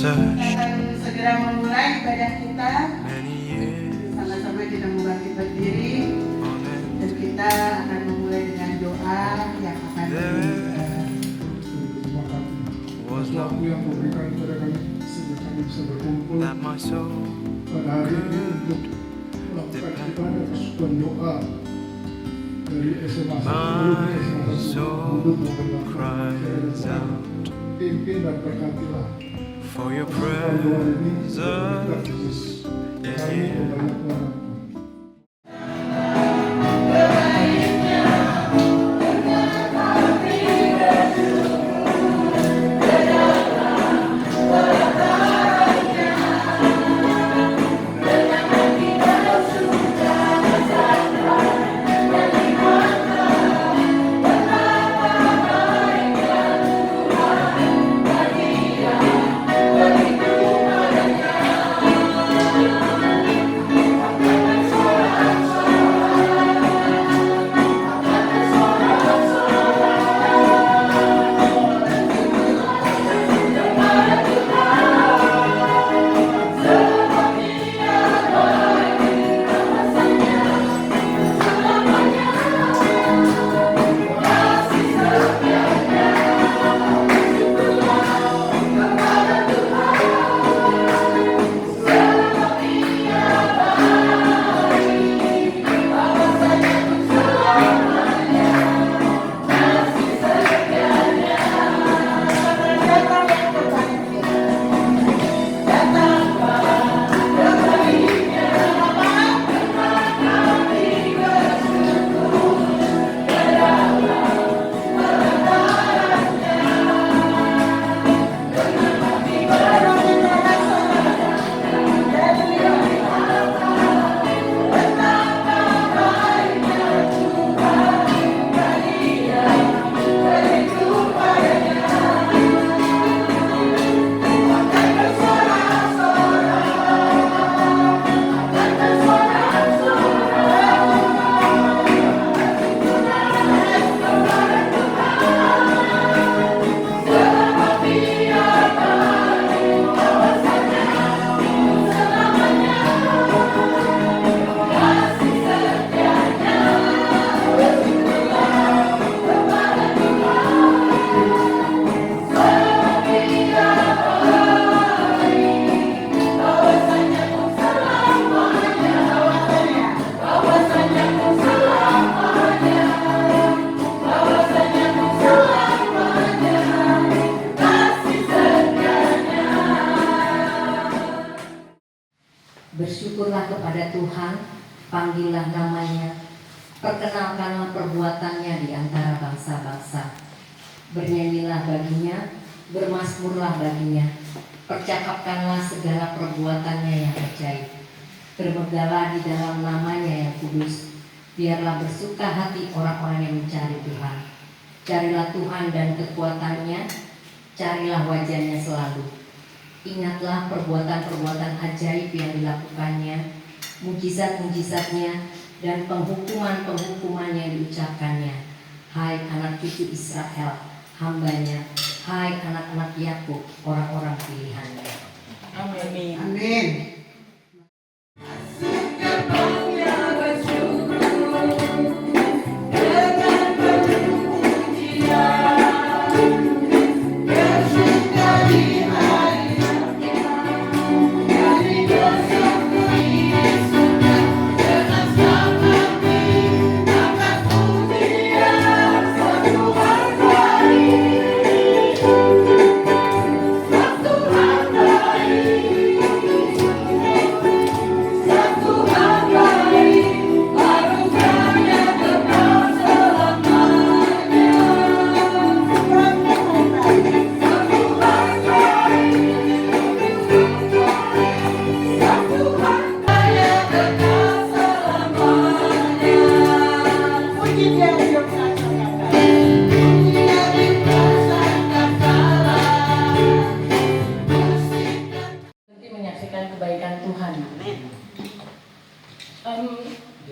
akan segera memulai ibadah kita. Sama-sama kita membangkit berdiri dan kita akan memulai dengan doa yang akan waktu yang memberikan kepada kami sehingga kami bisa berkumpul pada hari ini untuk melakukan ibadah persekutuan doa dari SMA 1 untuk memperlakukan pimpin dan berkatilah for your presence is here. Bersyukurlah kepada Tuhan, panggillah namanya, perkenalkanlah perbuatannya di antara bangsa-bangsa. Bernyanyilah baginya, bermazmurlah baginya, percakapkanlah segala perbuatannya yang ajaib. Bermegahlah di dalam namanya yang kudus, biarlah bersuka hati orang-orang yang mencari Tuhan. Carilah Tuhan dan kekuatannya, carilah wajahnya selalu. Ingatlah perbuatan-perbuatan ajaib yang dilakukannya, mujizat-mujizatnya, dan penghukuman-penghukuman yang diucapkannya. Hai anak cucu Israel, hambanya, hai anak-anak Yakub, orang-orang pilihannya. Amin. Amin.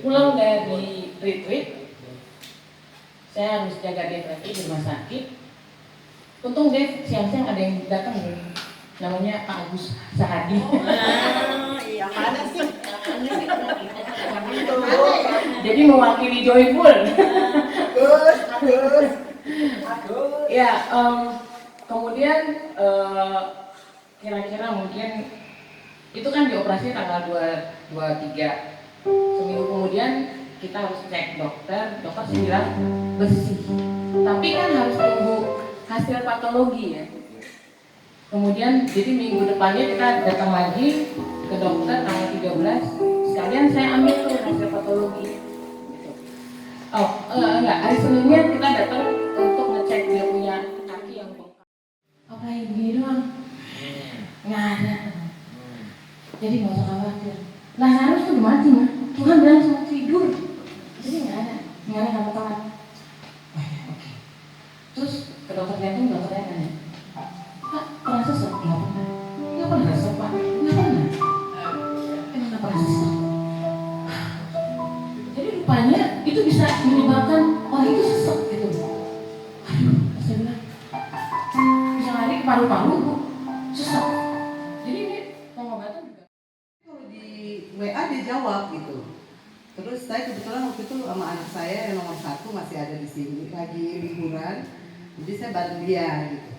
Pulang dari retreat, saya harus jaga Dev lagi di rumah sakit. Untung Dev siang-siang ada yang datang nih, namanya Pak Agus Sahadi. Yang mana sih? Jadi mewakili Joyful. Agus. Ya, kemudian kira-kira mungkin itu kan dioperasi tanggal 23. Seminggu kemudian kita harus cek dokter sih bilang bersih. Tapi kan harus tunggu hasil patologi ya. Kemudian jadi minggu depannya kita datang lagi ke dokter tanggal 13. Sekalian saya ambil tuh hasil patologi. Oh, enggak, hari Seninnya kita datang untuk ngecek dia punya kaki yang bengkak. Apa yang begini doang? Nggak ada. Jadi nggak usah khawatir. Lazarus tuh udah mati mah. Tuhan bilang sama tidur. Jadi nggak ada apa-apa. Oh ya, oke. Terus ke dokter jantung, dokternya nanya, Pak, pernah sesek? Nggak pernah. Nggak pernah sesek, Pak. Nggak pernah. Emang nggak pernah sesek. Jadi rupanya itu bisa menyebabkan orang itu sesek gitu. Aduh, saya bilang bisa lari ke paru-paru, Bu. Sesek. Jadi ini pengobatan juga. Kalau di WA dia jawab gitu. Terus saya kebetulan waktu itu sama anak saya yang nomor 1 masih ada di sini lagi liburan. Jadi saya bareng dia gitu.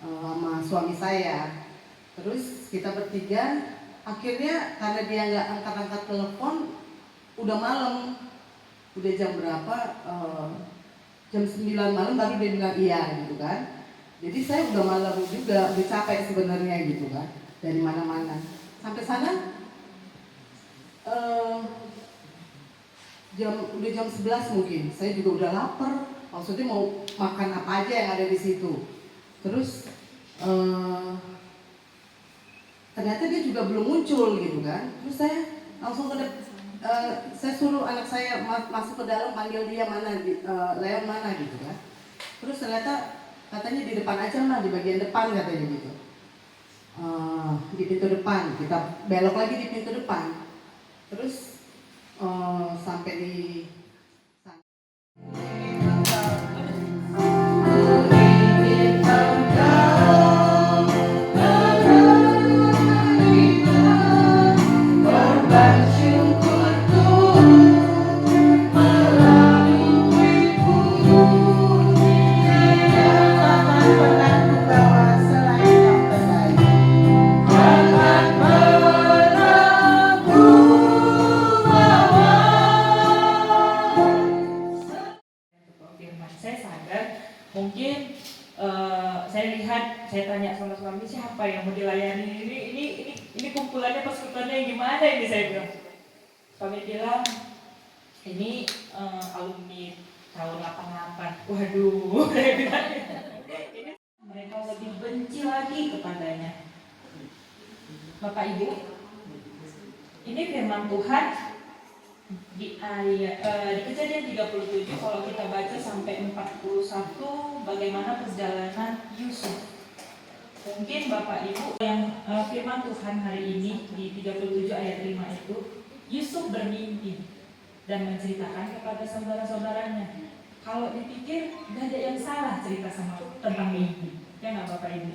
Sama suami saya. Terus kita bertiga akhirnya karena dia nggak angkat-angkat telepon, udah malam, udah jam berapa, jam 9 malam baru dia bilang iya gitu kan. Jadi saya udah malam juga, udah capek sebenarnya gitu kan, dari mana-mana. Sampai sana udah jam 11 mungkin, saya juga udah lapar, maksudnya mau makan apa aja yang ada di situ. Terus ternyata dia juga belum muncul gitu kan. Terus saya langsung saya suruh anak saya masuk ke dalam, panggil dia mana, Leon mana gitu kan. Terus ternyata katanya di depan aja mah, di bagian depan katanya gitu. Di pintu depan, kita belok lagi di pintu depan. Terus sampai di mungkin saya lihat, saya tanya sama suami siapa yang mau dilayani ini kumpulannya pasukannya gimana ini, saya bilang. Suami bilang ini alumni tahun 88. Waduh, saya bilang ini mereka lebih benci lagi kepadanya. Bapak Ibu, ini firman Tuhan di Kejadian 37 kalau kita baca sampai 41 bagaimana perjalanan Yusuf. Mungkin Bapak Ibu yang firman Tuhan hari ini di 37 ayat 5 itu, Yusuf bermimpi dan menceritakan kepada saudara-saudaranya. Kalau dipikir gak ada yang salah cerita tentang mimpi, ya nggak Bapak Ibu?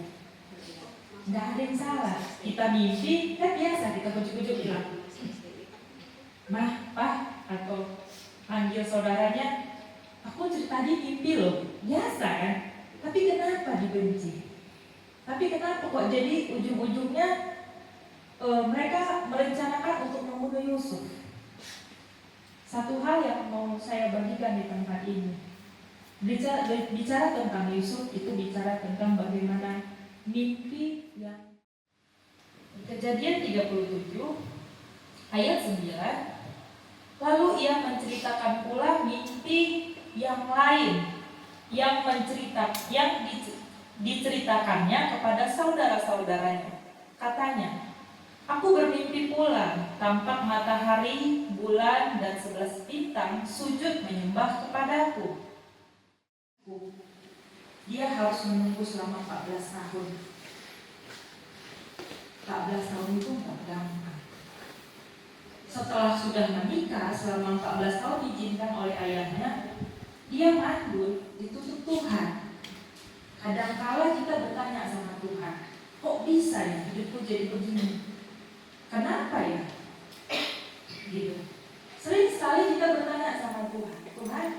Gak ada yang salah. Kita mimpi kan biasa, kita ujuk-ujuk bilang, Mah, Pak, atau panggil saudaranya, aku tadi mimpi loh, biasa kan? Tapi kenapa dibenci? Tapi kenapa kok jadi ujung-ujungnya mereka merencanakan untuk membunuh Yusuf? Satu hal yang mau saya bagikan di tempat ini, bicara tentang Yusuf itu bicara tentang bagaimana mimpi yang Kejadian 37 ayat 9. Lalu ia menceritakan pula mimpi yang lain yang diceritakannya kepada saudara-saudaranya. Katanya, aku bermimpi pula tampak matahari, bulan, dan 11 bintang sujud menyembah kepadaku. Dia harus menunggu selama 14 tahun. 14 tahun itu nggak gampang. Setelah sudah menikah selama 14 tahun diizinkan oleh ayahnya, dia mandul, ditutup Tuhan. Kadangkala kita bertanya sama Tuhan, kok bisa ya hidupku jadi begini? Kenapa ya? Gitu. Sering sekali kita bertanya sama Tuhan, Tuhan,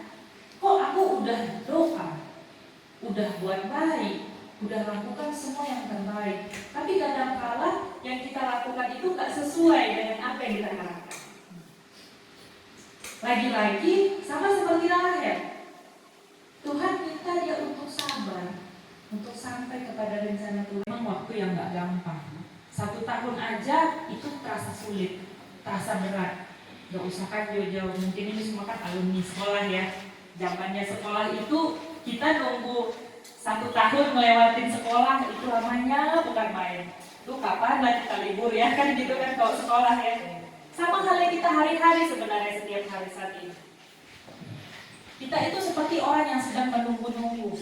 kok aku udah doa, udah buat baik, udah lakukan semua yang terbaik, tapi kadang-kala yang kita lakukan itu gak sesuai dengan apa yang kita harapkan. Lagi-lagi sama seperti Rahel, Tuhan minta dia untuk sabar, untuk sampai kepada rencana Tuhan. Memang waktu yang gak gampang. 1 tahun aja itu terasa sulit, terasa berat. Gak usah kan jauh-jauh, mungkin ini semua kan alumni sekolah ya. Zamannya sekolah itu kita nunggu 1 tahun melewatin sekolah itu lamanya bukan main. Tuh kapan lah kita libur ya, kan gitu kan kalau sekolah ya. Sama halnya kita hari-hari sebenarnya setiap hari saat ini. Kita itu seperti orang yang sedang menunggu-nunggu,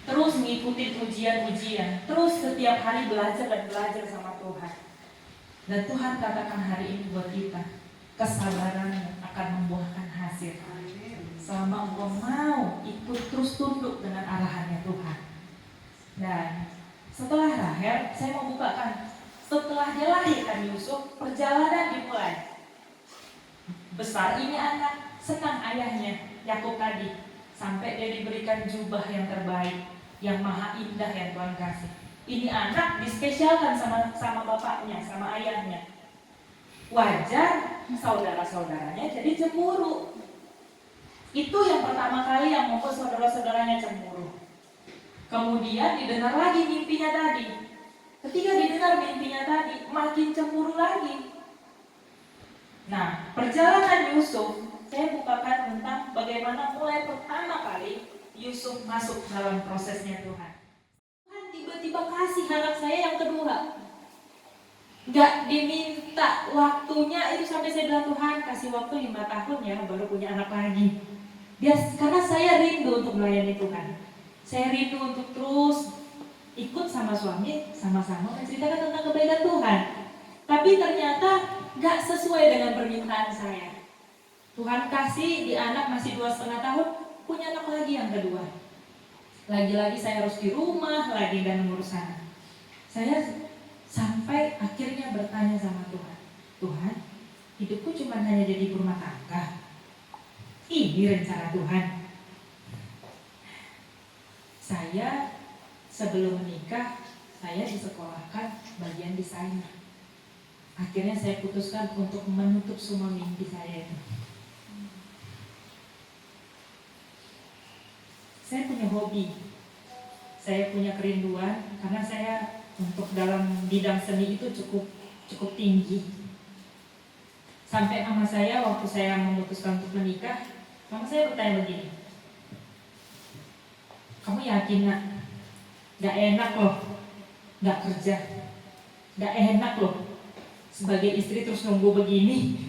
terus ngikutin ujian-ujian, terus setiap hari belajar dan belajar sama Tuhan. Dan Tuhan katakan hari ini buat kita, kesabaran akan membuahkan hasil. Selama engkau mau ikut terus tunduk dengan arahannya Tuhan. Dan setelah Rahel, saya mau bukakan, setelah dia lahirkan Yusuf, perjalanan dimulai. Besar ini anak, senang ayahnya, Yakub tadi, sampai dia diberikan jubah yang terbaik, yang maha indah yang Tuhan kasih. Ini anak dispesialkan sama bapaknya, sama ayahnya. Wajar saudara-saudaranya jadi cemburu. Itu yang pertama kali yang membuat saudara-saudaranya cemburu. Kemudian didengar lagi mimpinya tadi. Ketika didengar mimpinya tadi, makin cemburu lagi. Nah, perjalanan Yusuf, saya bukakan tentang bagaimana mulai pertama kali Yusuf masuk dalam prosesnya Tuhan. Tuhan tiba-tiba kasih anak saya yang kedua. Gak diminta waktunya, itu sampai saya bilang, Tuhan kasih waktu 5 tahun ya baru punya anak lagi. Karena saya rindu untuk melayani Tuhan. Saya rindu untuk terus ikut sama suami, sama-sama menceritakan tentang kebaikan Tuhan. Tapi ternyata gak sesuai dengan permintaan saya. Tuhan kasih di anak masih 2,5 tahun, punya anak lagi yang kedua. Lagi-lagi saya harus di rumah lagi dan ngurus anak. Saya sampai akhirnya bertanya sama Tuhan, Tuhan, hidupku cuma hanya jadi ibu rumah tangga. Ini rencana Tuhan. Saya sebelum menikah, saya disekolahkan bagian desainer. Akhirnya saya putuskan untuk menutup semua mimpi saya itu. Saya punya hobi, saya punya kerinduan karena saya untuk dalam bidang seni itu cukup tinggi. Sampai mama saya waktu saya memutuskan untuk menikah, mama saya bertanya begini, kamu yakin nak? Gak enak loh, gak kerja, gak enak loh sebagai istri terus nunggu begini.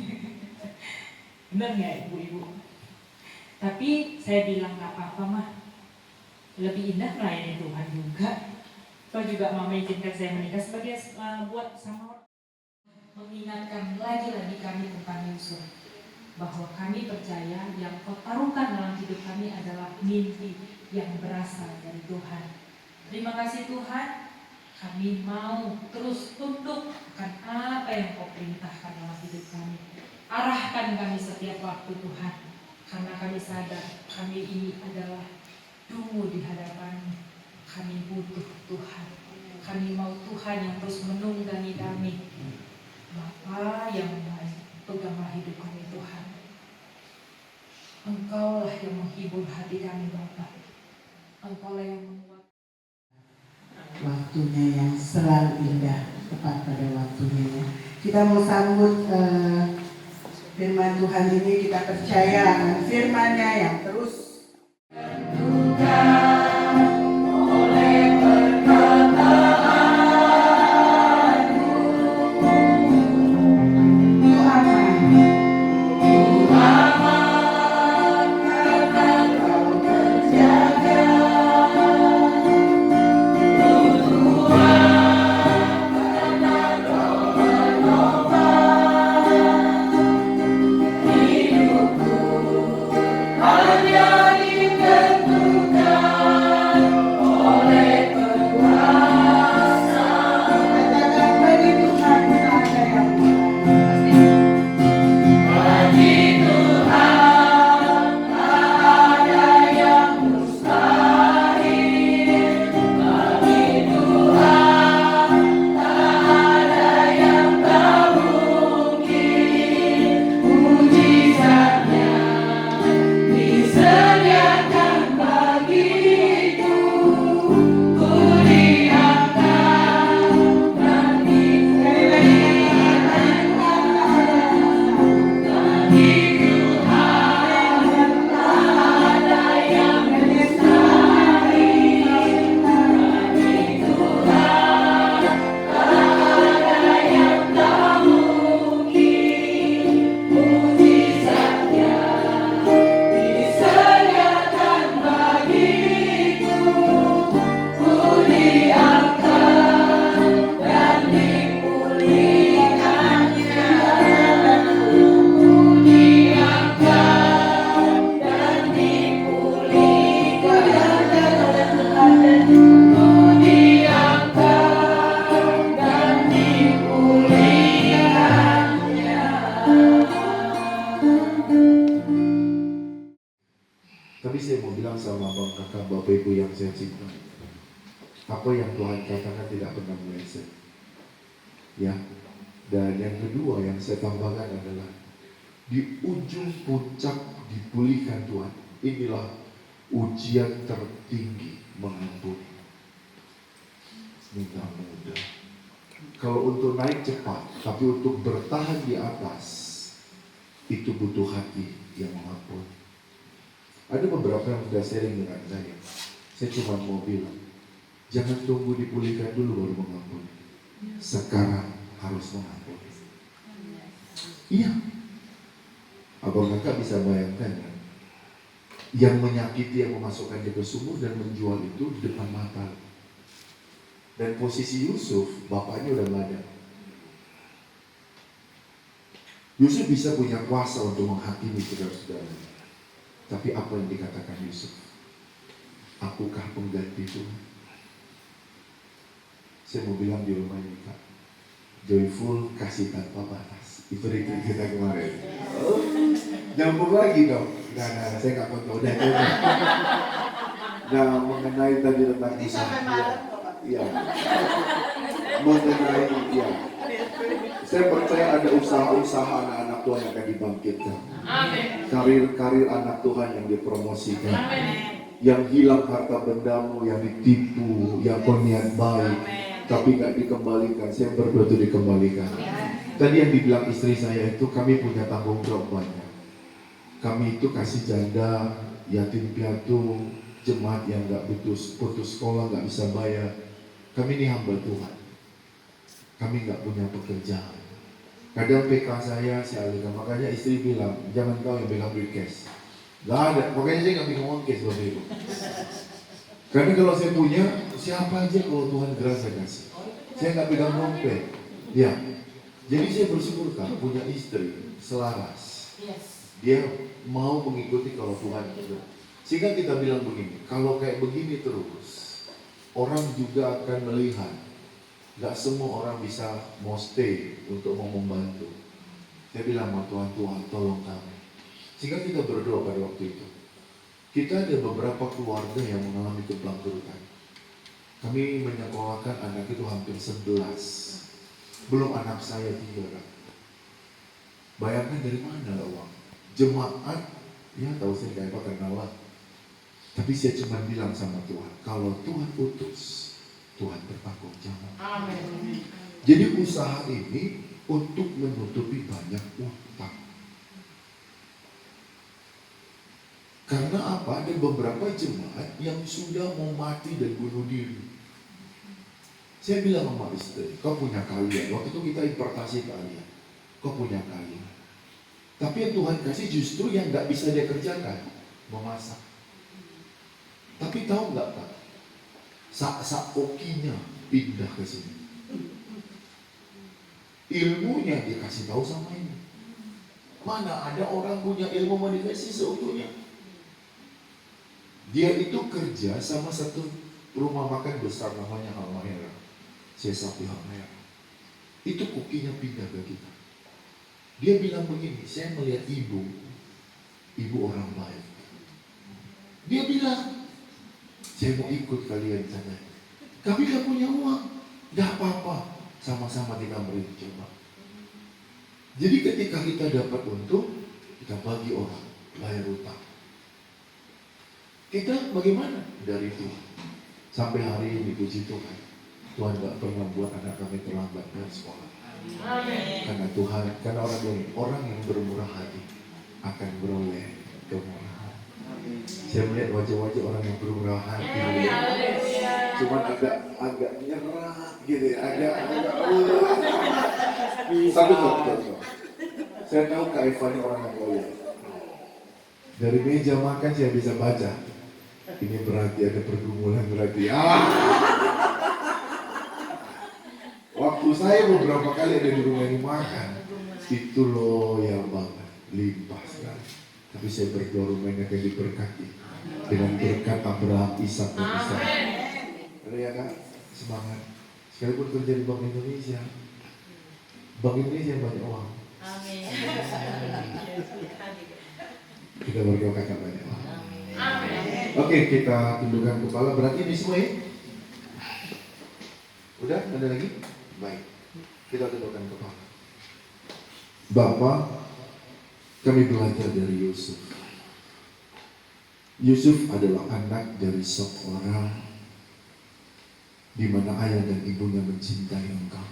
Benar gak ibu-ibu? Tapi saya bilang gak apa-apa mah, lebih indah melayani Tuhan juga. Kalau juga mama izinkan saya menikah sebagai buat sama orang. Mengingatkan lagi-lagi kami tentang Yusuf, bahwa kami percaya yang kau taruhkan dalam hidup kami adalah mimpi yang berasal dari Tuhan. Terima kasih Tuhan, kami mau terus tunduk akan apa yang kau perintahkan dalam hidup kami. Arahkan kami setiap waktu Tuhan, karena kami sadar kami ini adalah dungu di hadapan-Mu. Kami butuh Tuhan. Kami mau Tuhan yang terus menunggangi kami. Bapa yang baik, peganglah hidup kami Tuhan. Engkaulah yang menghibur hati kami Bapa. Engkaulah yang membuat waktunya yang selalu indah, tepat pada waktunya. Kita mau sambut firman Tuhan ini, kita percaya akan firman-Nya yang terus hanya ditentukan bilang sama abang kakak bapak ibu yang saya cinta, apa yang Tuhan katakan tidak pernah meleset. Ya, dan yang kedua yang saya tambahkan adalah di ujung puncak dipulihkan Tuhan, inilah ujian tertinggi mengampuni. Minta mudah. Kalau untuk naik cepat, tapi untuk bertahan di atas, itu butuh hati yang mengampuni. Ada beberapa yang sudah sharing dengan saya. Saya cuma mau bilang, jangan tunggu dipulihkan dulu baru mengampuni. Sekarang harus mengampuni. Iya. Abang kakak bisa bayangkan kan? Yang menyakiti, yang memasukkan dia ke sumur dan menjual itu di depan mata. Dan posisi Yusuf, bapaknya udah nggak ada. Yusuf bisa punya kuasa untuk menghakimi saudara-saudara. Tapi apa yang dikatakan Yusuf? Akukah pengganti Tuhan? Saya mau bilang di rumah ini Kak, joyful kasih tanpa batas. Itu retreat kita kemarin. Oh, nyambung lagi dong. Nah, saya nggak kontrol udah itu. Nah, mengenai tadi tentang usaha. Ya. Mengenai ya. Saya percaya ada usaha-usaha anak-anak Tuhan yang akan dibangkitkan. Karir-karir anak Tuhan yang dipromosikan. Yang hilang harta bendamu, yang ditipu, yang berniat baik, tapi nggak dikembalikan. Saya berdoa itu dikembalikan. Tadi yang dibilang istri saya itu, kami punya tanggung jawab banyak. Kami itu kasih janda, yatim piatu, jemaat yang nggak putus sekolah, nggak bisa bayar. Kami ini hamba Tuhan. Kami nggak punya pekerjaan. Kadang PK saya alihkan. Makanya istri bilang, jangan kau yang pegang briefcase. Gak ada, makanya saya nggak pegang briefcase Bapak Ibu. Karena kalau saya punya, siapa aja kalau Tuhan gerak saya kasih. Saya nggak pegang dompet. Ya, jadi saya bersyukur Kak, punya istri selaras. Dia mau mengikuti kalau Tuhan itu. Sehingga kita bilang begini, kalau kayak begini terus, orang juga akan melihat. Gak semua orang bisa mau stay untuk mau membantu. Saya bilang sama Tuhan, tolong kami. Sehingga kita berdoa pada waktu itu. Kita ada beberapa keluarga yang mengalami kebangkrutan. Kami menyekolahkan anak itu hampir 11. Belum anak saya 3 kan. Bayangkan dari mana lah uang. Jemaat, ya tahu saya kayak apa kenalan. Tapi saya cuma bilang sama Tuhan, kalau Tuhan putus, Tuhan bertanggung jawab. Amin. Jadi usaha ini untuk menutupi banyak utang. Karena apa? Ada beberapa jemaat yang sudah mau mati dan bunuh diri. Saya bilang sama istri, kau punya kalian. Waktu itu kita importasi kalian. Kau punya kalian. Tapi yang Tuhan kasih justru yang gak bisa dia kerjakan, memasak. Tapi tahu nggak Pak? Sak kokinya pindah ke sini. Ilmunya dikasih tahu sama ini. Mana ada orang punya ilmu motivasi seutuhnya? Dia itu kerja sama satu rumah makan besar namanya Halmahera. Saya sapi Halmahera. Itu kokinya pindah ke kita. Dia bilang begini, saya melihat ibu orang baik. Dia bilang, saya mau ikut kalian sana. Kami gak punya uang. Gak apa-apa. Sama-sama kita beri coba. Jadi ketika kita dapat untung, kita bagi orang, bayar utang. Kita bagaimana? Dari Tuhan. Sampai hari ini puji Tuhan. Tuhan gak pernah buat anak kami terlambat dari sekolah. Amin. Karena Tuhan, karena orang yang bermurah hati akan beroleh kemurahan. Saya melihat wajah-wajah orang yang bermurah hati, cuman agak nyerah gitu ya, agak satu contoh. Saya tahu Kak Eva ini orang yang loyal. Dari meja makan saya bisa baca. Ini berarti ada pergumulan berarti. Waktu saya beberapa kali ada di rumah ini makan, itu loyal banget, limpah sekali. Tapi saya berdoa rumahnya akan diberkati dengan berkat Abraham, Ishak dan Ishak. Ada ya Kak, semangat. Sekalipun kerja di Bank Indonesia, Bank Indonesia banyak uang. Amin. Kita berdoa kakak banyak uang. Oke, kita tundukkan kepala. Berarti ini semua ya? Udah? Ada lagi? Baik. Kita tundukkan kepala. Bapak, kami belajar dari Yusuf. Yusuf adalah anak dari seorang di mana ayah dan ibunya mencintai engkau.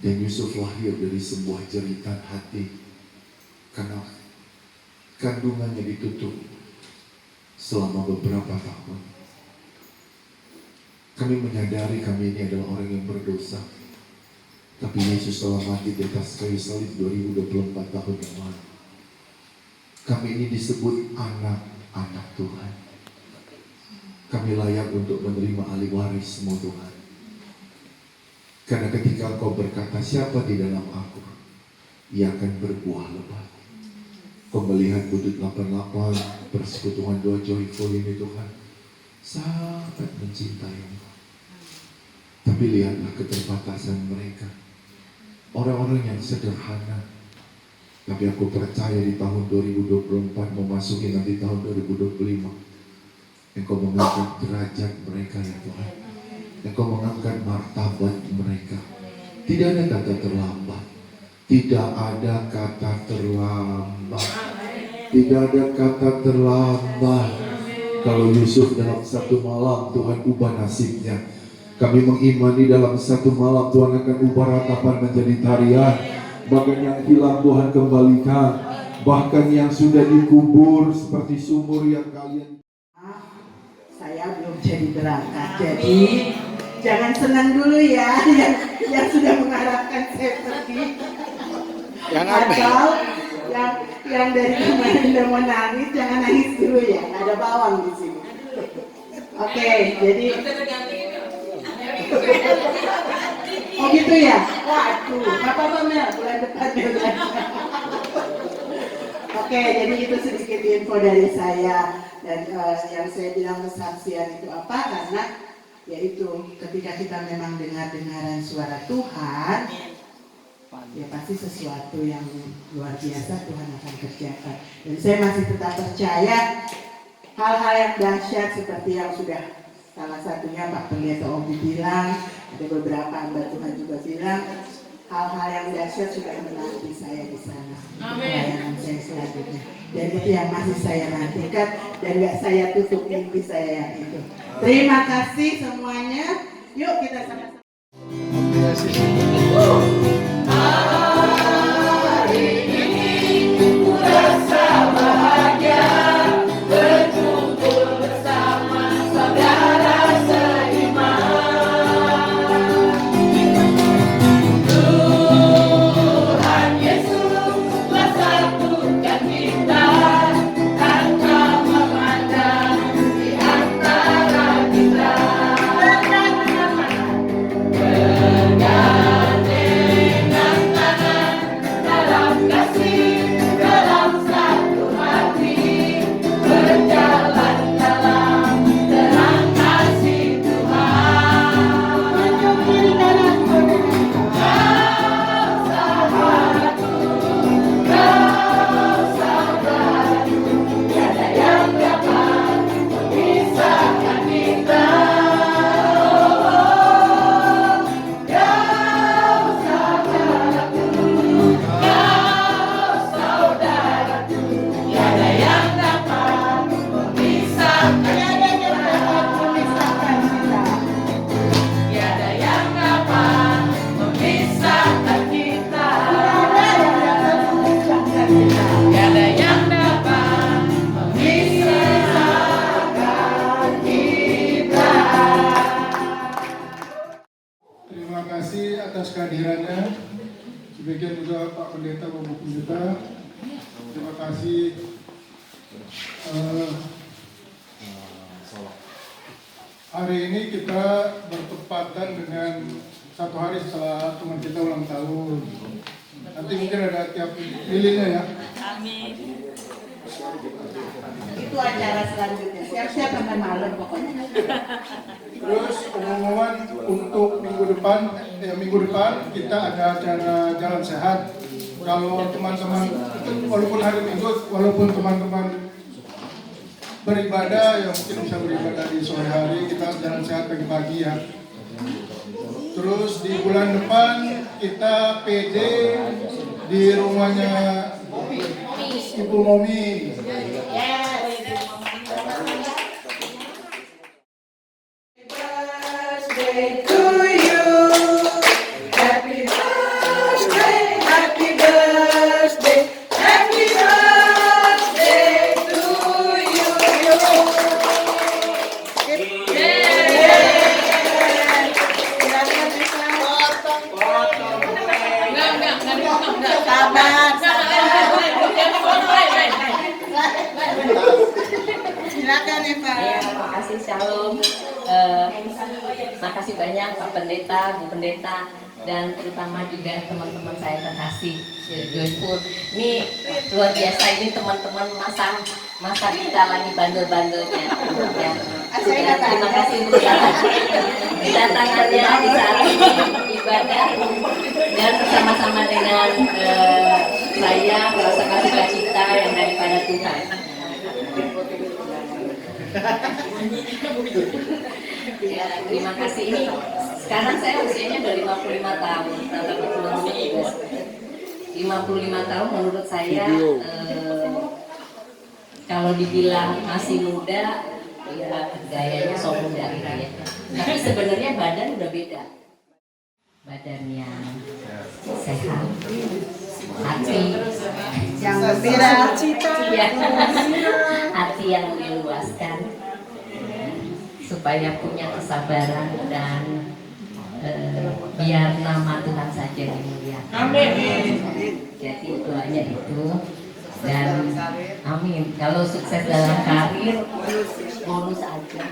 Dan Yusuf lahir dari sebuah jeritan hati karena kandungannya ditutup selama beberapa tahun. Kami menyadari kami ini adalah orang yang berdosa. Tapi Yesus telah mati di atas kayu salib 2024 tahun yang lalu. Kami ini disebut anak-anak Tuhan. Kami layak untuk menerima ahli warismu Tuhan. Karena ketika Engkau berkata, siapa di dalam aku, ia akan berbuah lebat. Kau melihat Budut 88, persekutuan doa joyful ini Tuhan, sangat mencintai Engkau. Tapi lihatlah keterbatasan mereka. Orang-orang yang sederhana. Tapi aku percaya di tahun 2024 memasuki nanti tahun 2025. Engkau mengangkat derajat mereka ya Tuhan. Engkau mengangkat martabat mereka. Tidak ada kata terlambat. Tidak ada kata terlambat. Tidak ada kata terlambat. Kalau Yusuf dalam satu malam Tuhan ubah nasibnya. Kami mengimani dalam satu malam Tuhan akan ubah ratapan menjadi tarian. Bahkan yang hilang Tuhan kembalikan. Bahkan yang sudah dikubur seperti sumur yang kalian. Saya belum jadi berangkat, jadi jangan senang dulu ya yang sudah mengharapkan saya pergi. Atau yang dari kemarin udah mau nangis, jangan nangis dulu ya, nggak ada bawang di sini. Oke, jadi oh gitu ya, waduh, apa Mel, bulan depan ya. Oke, jadi itu sedikit info dari saya. Dan yang saya bilang kesaksian itu apa? Karena yaitu ketika kita memang dengar-dengaran suara Tuhan, ya pasti sesuatu yang luar biasa Tuhan akan kerjakan. Dan saya masih tetap percaya hal-hal yang dahsyat seperti yang sudah salah satunya Pak Pendeta Obi bilang, ada beberapa hamba Tuhan juga bilang, hal-hal yang dahsyat sudah menanti saya di sana. Pelayanan saya selanjutnya. Dan itu yang masih saya nantikan dan gak saya tutup mimpi saya yang itu. Terima kasih semuanya. Yuk kita sama-sama. Hari ini ku rasa bahagia berkumpul bersama saudara seiman. Tuhan Yesus telah satukan kita tanpa memandang di antara kita. Bergandengan tangan dalam kasih, dalam satu hati, berjalan dalam terang kasih Tuhan. Kau sahabatku, kau sahabatku, tiada yang dapat memisahkan kita. Terima kasih atas kehadirannya. Sebagian juga Pak Pendeta, Bapak Pendeta. Terima kasih. Hari ini kita bertepatan dengan satu hari setelah teman kita ulang tahun. Nanti mungkin ada tiap lilinnya ya. Amin. Itu acara selanjutnya. Siap-siap sampai malam pokoknya. Terus pengumuman untuk minggu depan kita ada acara jalan sehat Kalau teman-teman, walaupun hari Minggu, walaupun teman-teman beribadah, ya mungkin bisa beribadah di sore hari, kita jalan sehat pagi-pagi ya. Terus di bulan depan kita PD di rumahnya Ibu Momi. Silakan Eva. Ya, makasih Shalom. Makasih banyak Pak Pendeta, Bu Pendeta, dan terutama juga teman-teman saya terkasih Joyful. Ini luar biasa, ini teman-teman masa kita lagi bandel-bandelnya. Ya. Ya, terima kasih untuk kedatangannya di saat ini ibadah dan bersama-sama dengan saya merasakan sukacita yang daripada Tuhan. Ya, terima kasih. Ini sekarang saya usianya udah 55 tahun. Tanggal 55 tahun menurut saya kalau dibilang masih muda, ya gayanya so muda gitu ya. Tapi sebenarnya badan udah beda. Badan yang sehat, hati Yang gembira. ya, hati yang diluaskan, supaya punya kesabaran dan biar nama Tuhan saja dimuliakan. Amin. Jadi doanya itu, dan amin. Kalau sukses dalam karir, bonus aja.